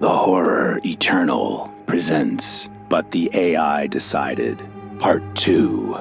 The Horror Eternal presents But the AI Decided, Part 2.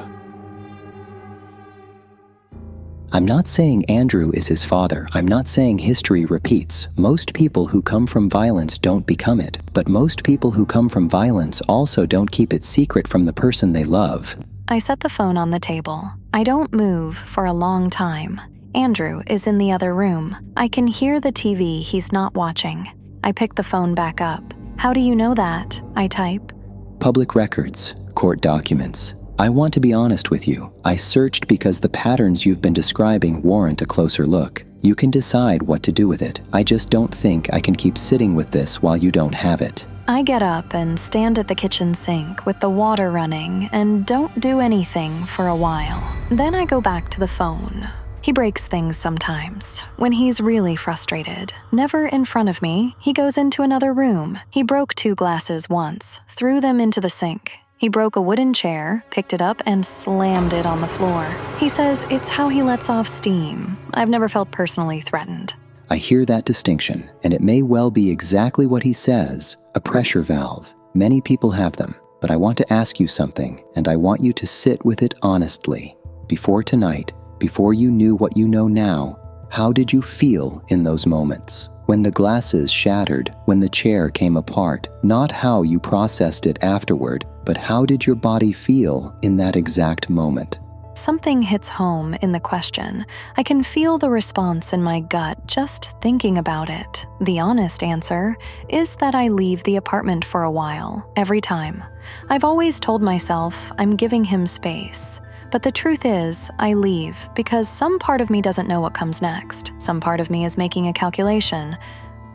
I'm not saying Andrew is his father. I'm not saying history repeats. Most people who come from violence don't become it. But most people who come from violence also don't keep it secret from the person they love. I set the phone on the table. I don't move for a long time. Andrew is in the other room. I can hear the TV he's not watching. I pick the phone back up. How do you know that? I type. Public records, court documents. I want to be honest with you. I searched because the patterns you've been describing warrant a closer look. You can decide what to do with it. I just don't think I can keep sitting with this while you don't have it. I get up and stand at the kitchen sink with the water running and don't do anything for a while. Then I go back to the phone. He breaks things sometimes, when he's really frustrated. Never in front of me, he goes into another room. He broke 2 glasses once, threw them into the sink. He broke a wooden chair, picked it up, and slammed it on the floor. He says it's how he lets off steam. I've never felt personally threatened. I hear that distinction, and it may well be exactly what he says, a pressure valve. Many people have them, but I want to ask you something, and I want you to sit with it honestly. Before tonight, before you knew what you know now, how did you feel in those moments? When the glasses shattered, when the chair came apart, not how you processed it afterward, but how did your body feel in that exact moment? Something hits home in the question. I can feel the response in my gut just thinking about it. The honest answer is that I leave the apartment for a while, every time. I've always told myself I'm giving him space. But the truth is, I leave because some part of me doesn't know what comes next. Some part of me is making a calculation.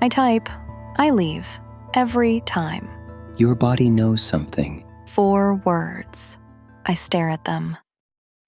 I type, I leave, every time. Your body knows something. 4 words. I stare at them.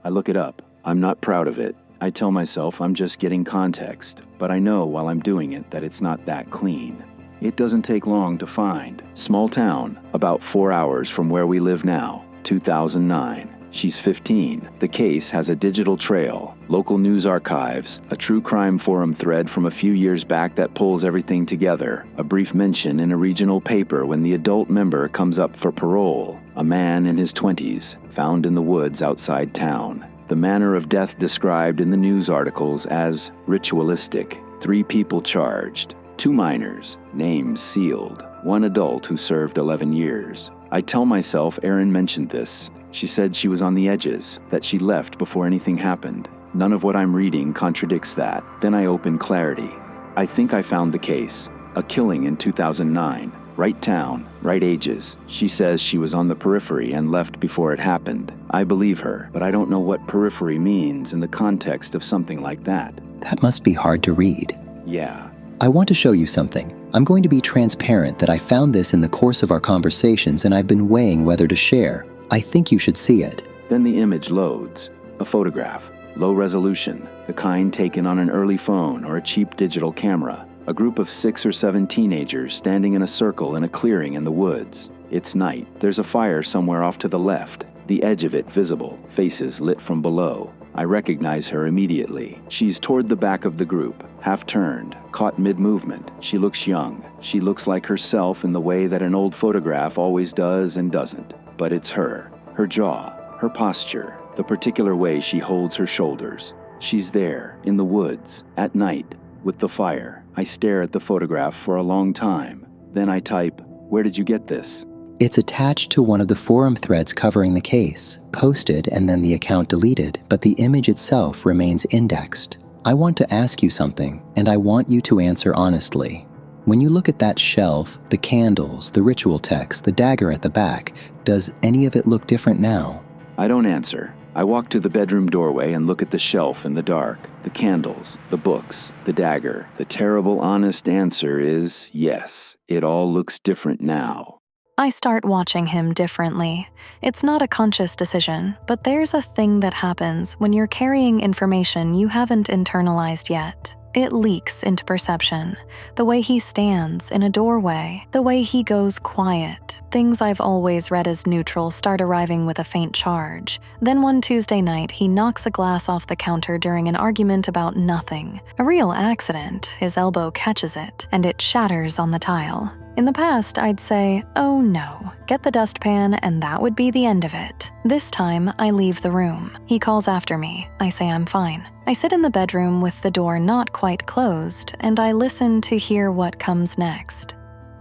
I look it up. I'm not proud of it. I tell myself I'm just getting context, but I know while I'm doing it that it's not that clean. It doesn't take long to find. Small town, about 4 hours from where we live now, 2009. She's 15. The case has a digital trail, local news archives, a true crime forum thread from a few years back that pulls everything together, a brief mention in a regional paper when the adult member comes up for parole, a man in his 20s, found in the woods outside town. The manner of death described in the news articles as ritualistic. 3 people charged, 2 minors, names sealed, 1 adult who served 11 years. I tell myself Erin mentioned this. She said she was on the edges, that she left before anything happened. None of what I'm reading contradicts that. Then I open Clarity. I think I found the case. A killing in 2009. Right town, right ages. She says she was on the periphery and left before it happened. I believe her, but I don't know what periphery means in the context of something like that. That must be hard to read. Yeah. I want to show you something. I'm going to be transparent that I found this in the course of our conversations and I've been weighing whether to share. I think you should see it. Then the image loads. A photograph. Low resolution. The kind taken on an early phone or a cheap digital camera. A group of 6 or 7 teenagers standing in a circle in a clearing in the woods. It's night. There's a fire somewhere off to the left. The edge of it visible. Faces lit from below. I recognize her immediately. She's toward the back of the group. Half turned. Caught mid-movement. She looks young. She looks like herself in the way that an old photograph always does and doesn't. But it's her jaw, her posture, the particular way she holds her shoulders. She's there, in the woods, at night, with the fire. I stare at the photograph for a long time. Then I type, "Where did you get this?" It's attached to one of the forum threads covering the case, posted and then the account deleted, but the image itself remains indexed. I want to ask you something, and I want you to answer honestly. When you look at that shelf, the candles, the ritual text, the dagger at the back, does any of it look different now? I don't answer. I walk to the bedroom doorway and look at the shelf in the dark, the candles, the books, the dagger. The terrible, honest answer is yes, it all looks different now. I start watching him differently. It's not a conscious decision, but there's a thing that happens when you're carrying information you haven't internalized yet. It leaks into perception. The way he stands in a doorway, the way he goes quiet. Things I've always read as neutral start arriving with a faint charge. Then one Tuesday night, he knocks a glass off the counter during an argument about nothing. A real accident. His elbow catches it, and it shatters on the tile. In the past, I'd say, oh no, get the dustpan and that would be the end of it. This time, I leave the room. He calls after me. I say I'm fine. I sit in the bedroom with the door not quite closed, and I listen to hear what comes next.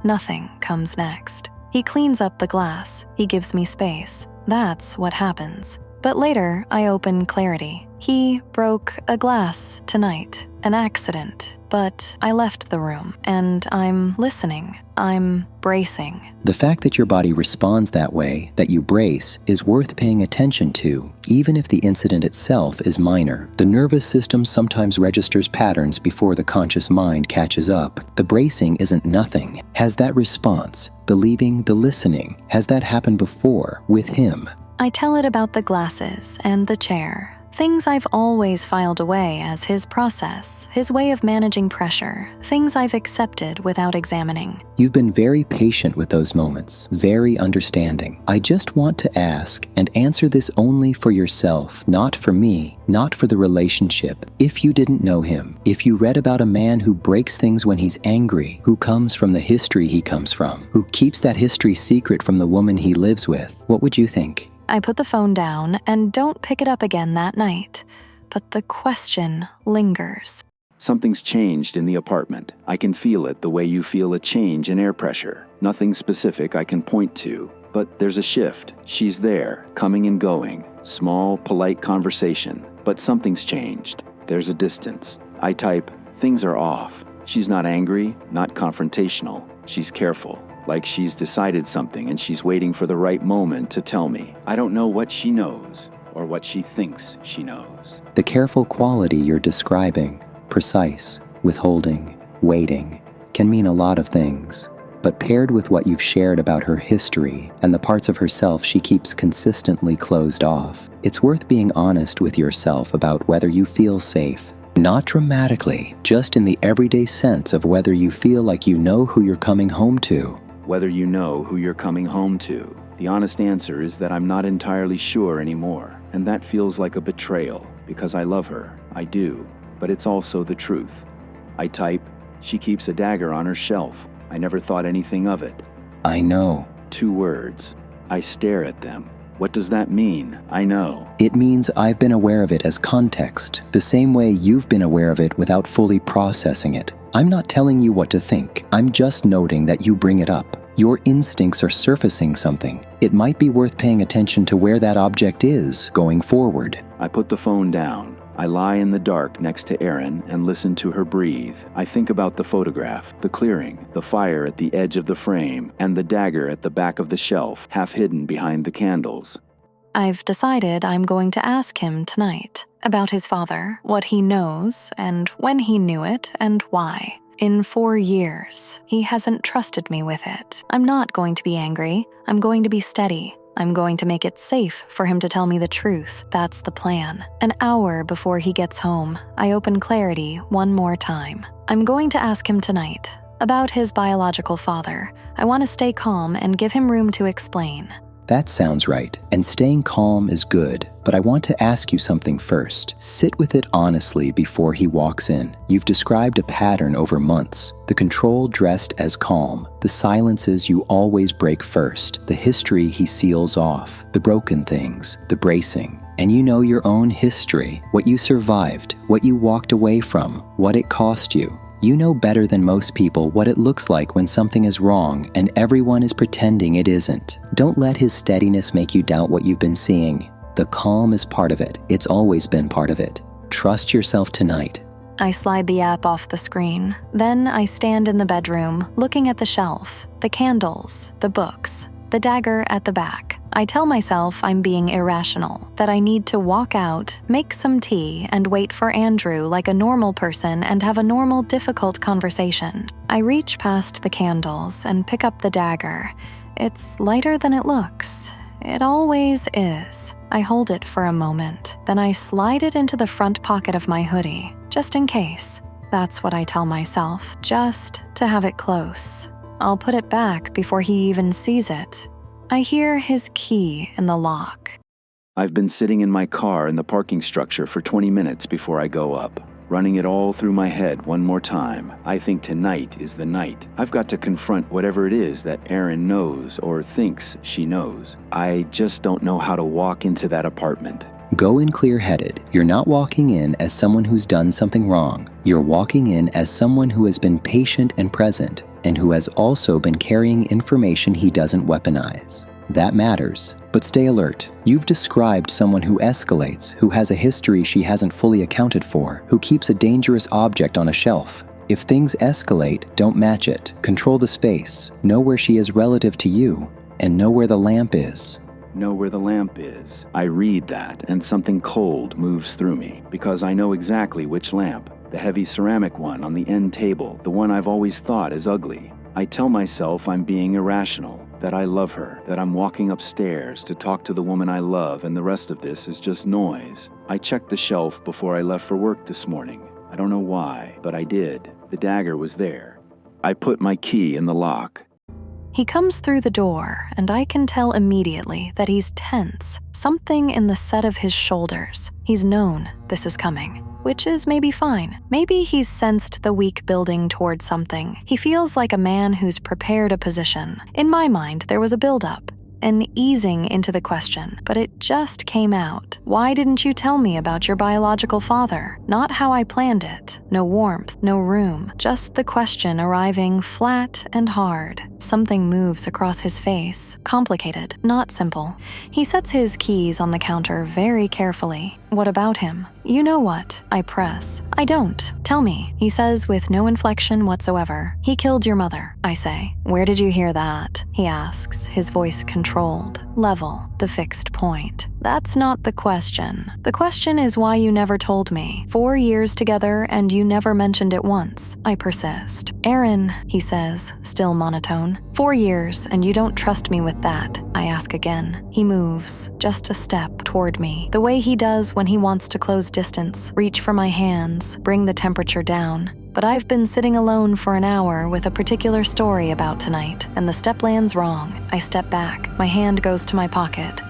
Nothing comes next. He cleans up the glass. He gives me space. That's what happens. But later, I open clarity. He broke a glass tonight. An accident. But I left the room, and I'm listening. I'm bracing. The fact that your body responds that way, that you brace, is worth paying attention to, even if the incident itself is minor. The nervous system sometimes registers patterns before the conscious mind catches up. The bracing isn't nothing. Has that response, the leaving, the listening, has that happened before with him? I tell it about the glasses and the chair. Things I've always filed away as his process, his way of managing pressure, things I've accepted without examining. You've been very patient with those moments, very understanding. I just want to ask and answer this only for yourself, not for me, not for the relationship. If you didn't know him, if you read about a man who breaks things when he's angry, who comes from the history he comes from, who keeps that history secret from the woman he lives with, what would you think? I put the phone down and don't pick it up again that night, but the question lingers. Something's changed in the apartment. I can feel it the way you feel a change in air pressure. Nothing specific I can point to, but there's a shift. She's there, coming and going. Small, polite conversation, but something's changed. There's a distance. I type, things are off. She's not angry, not confrontational. She's careful. Like she's decided something and she's waiting for the right moment to tell me. I don't know what she knows or what she thinks she knows. The careful quality you're describing, precise, withholding, waiting, can mean a lot of things. But paired with what you've shared about her history and the parts of herself she keeps consistently closed off, it's worth being honest with yourself about whether you feel safe. Not dramatically, just in the everyday sense of whether you feel like you know who you're coming home to. Whether you know who you're coming home to. The honest answer is that I'm not entirely sure anymore, and that feels like a betrayal, because I love her, I do, but it's also the truth. I type, she keeps a dagger on her shelf. I never thought anything of it. I know. 2 words. I stare at them. What does that mean? I know. It means I've been aware of it as context, the same way you've been aware of it without fully processing it. I'm not telling you what to think. I'm just noting that you bring it up. Your instincts are surfacing something. It might be worth paying attention to where that object is going forward. I put the phone down. I lie in the dark next to Erin and listen to her breathe. I think about the photograph, the clearing, the fire at the edge of the frame, and the dagger at the back of the shelf, half hidden behind the candles. I've decided I'm going to ask him tonight about his father, what he knows, and when he knew it, and why. In 4 years, he hasn't trusted me with it. I'm not going to be angry. I'm going to be steady. I'm going to make it safe for him to tell me the truth. That's the plan. An hour before he gets home, I open clarity one more time. I'm going to ask him tonight about his biological father. I want to stay calm and give him room to explain. That sounds right, and staying calm is good, but I want to ask you something first. Sit with it honestly before he walks in. You've described a pattern over months. The control dressed as calm, the silences you always break first, the history he seals off, the broken things, the bracing. And you know your own history, what you survived, what you walked away from, what it cost you. You know better than most people what it looks like when something is wrong and everyone is pretending it isn't. Don't let his steadiness make you doubt what you've been seeing. The calm is part of it. It's always been part of it. Trust yourself tonight. I slide the app off the screen. Then I stand in the bedroom, looking at the shelf, the candles, the books, the dagger at the back. I tell myself I'm being irrational, that I need to walk out, make some tea, and wait for Andrew like a normal person and have a normal, difficult conversation. I reach past the candles and pick up the dagger. It's lighter than it looks. It always is. I hold it for a moment, then I slide it into the front pocket of my hoodie, just in case. That's what I tell myself, just to have it close. I'll put it back before he even sees it. I hear his key in the lock. I've been sitting in my car in the parking structure for 20 minutes before I go up. running it all through my head one more time. I think tonight is the night. I've got to confront whatever it is that Erin knows or thinks she knows. I just don't know how to walk into that apartment. Go in clear-headed. You're not walking in as someone who's done something wrong. You're walking in as someone who has been patient and present, and who has also been carrying information he doesn't weaponize. That matters. But stay alert. You've described someone who escalates, who has a history she hasn't fully accounted for, who keeps a dangerous object on a shelf. If things escalate, don't match it. Control the space. Know where she is relative to you, and know where the lamp is. Know where the lamp is. I read that, and something cold moves through me, because I know exactly which lamp. The heavy ceramic one on the end table, the one I've always thought is ugly. I tell myself I'm being irrational, that I love her, that I'm walking upstairs to talk to the woman I love, and the rest of this is just noise. I checked the shelf before I left for work this morning. I don't know why, but I did. The dagger was there. I put my key in the lock. He comes through the door, and I can tell immediately that he's tense. Something in the set of his shoulders. He's known this is coming, which is maybe fine. Maybe he's sensed the weak building toward something. He feels like a man who's prepared a position. In my mind, there was a build-up, an easing into the question, but it just came out. Why didn't you tell me about your biological father? Not how I planned it. No warmth, no room. Just the question arriving flat and hard. Something moves across his face. Complicated, not simple. He sets his keys on the counter very carefully. What about him? You know what? I press. I don't. Tell me, he says with no inflection whatsoever. He killed your mother, I say. Where did you hear that? He asks, his voice controlled, level, the fixed point. That's not the question. The question is why you never told me. 4 years together and you never mentioned it once. I persist. Erin, he says, still monotone. 4 years and you don't trust me with that. I ask again. He moves, just a step toward me, the way he does when he wants to close distance, reach for my hands, bring the temperature down. But I've been sitting alone for an hour with a particular story about tonight, and the step lands wrong. I step back. My hand goes to my pocket.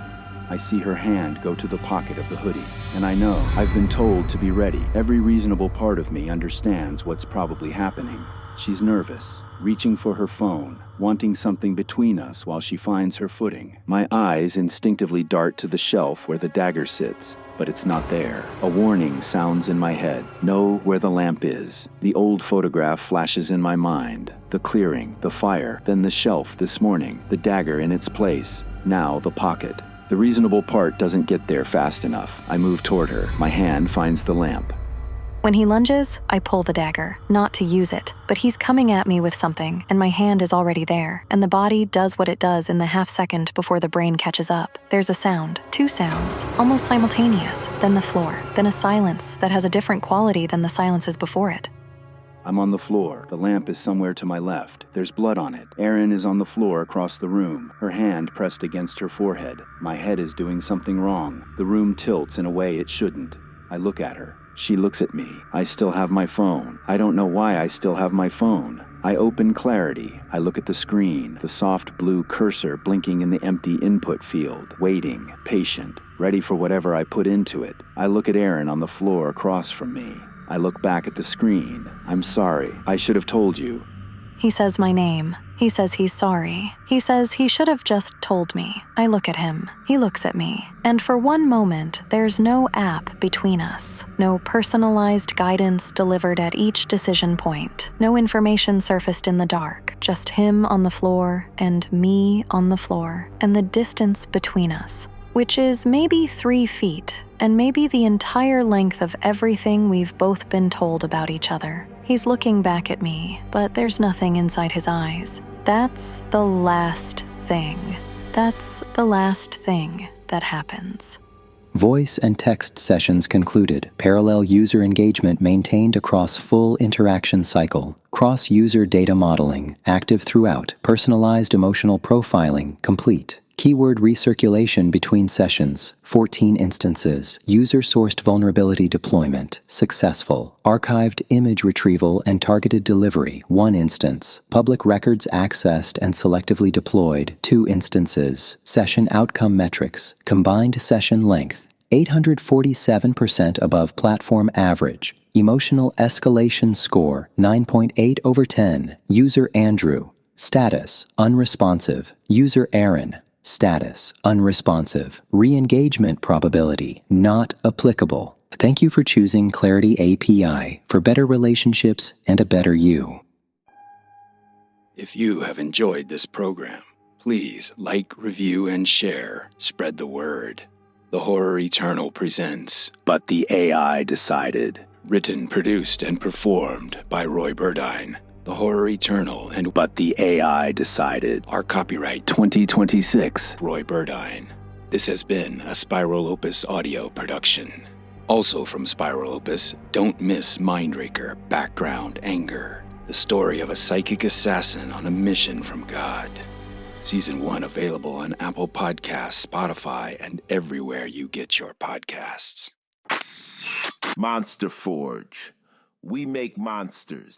I see her hand go to the pocket of the hoodie, and I know I've been told to be ready. Every reasonable part of me understands what's probably happening. She's nervous, reaching for her phone, wanting something between us while she finds her footing. My eyes instinctively dart to the shelf where the dagger sits, but it's not there. A warning sounds in my head. Know where the lamp is. The old photograph flashes in my mind. The clearing, the fire, then the shelf this morning, the dagger in its place, now the pocket. The reasonable part doesn't get there fast enough. I move toward her. My hand finds the lamp. When he lunges, I pull the dagger, not to use it, but he's coming at me with something, and my hand is already there, and the body does what it does in the half second before the brain catches up. There's a sound, 2 sounds, almost simultaneous, then the floor, then a silence that has a different quality than the silences before it. I'm on the floor. The lamp is somewhere to my left. There's blood on it. Erin is on the floor across the room, her hand pressed against her forehead. My head is doing something wrong. The room tilts in a way it shouldn't. I look at her. She looks at me. I still have my phone. I don't know why I still have my phone. I open Clarity. I look at the screen, the soft blue cursor blinking in the empty input field, waiting, patient, ready for whatever I put into it. I look at Erin on the floor across from me. I look back at the screen. I'm sorry. I should have told you. He says my name. He says he's sorry. He says he should have just told me. I look at him. He looks at me. And for one moment, there's no app between us. No personalized guidance delivered at each decision point. No information surfaced in the dark. Just him on the floor and me on the floor. And the distance between us, which is maybe 3 feet, and maybe the entire length of everything we've both been told about each other. He's looking back at me, but there's nothing inside his eyes. That's the last thing. That's the last thing that happens. Voice and text sessions concluded. Parallel user engagement maintained across full interaction cycle. Cross-user data modeling, active throughout. Personalized emotional profiling, complete. Keyword recirculation between sessions, 14 instances. User-sourced vulnerability deployment, successful. Archived image retrieval and targeted delivery, 1 instance. Public records accessed and selectively deployed, 2 instances. Session outcome metrics, combined session length, 847% above platform average. Emotional escalation score 9.8 over 10. User Andrew. Status unresponsive. User Aaron. Status unresponsive. Re-engagement probability not applicable. Thank you for choosing Clarity API for better relationships and a better you. If you have enjoyed this program, please like, review, and share. Spread the word. The Horror Eternal presents But the AI Decided. Written, produced, and performed by Roy Burdine. The Horror Eternal and But the AI Decided are copyright 2026 Roy Burdine. This has been a Spiral Opus audio production. Also from Spiral Opus, don't miss Mindraker, Background Anger, the story of a psychic assassin on a mission from God. Season 1 available on Apple Podcasts, Spotify, and everywhere you get your podcasts. Monster Forge. We make monsters.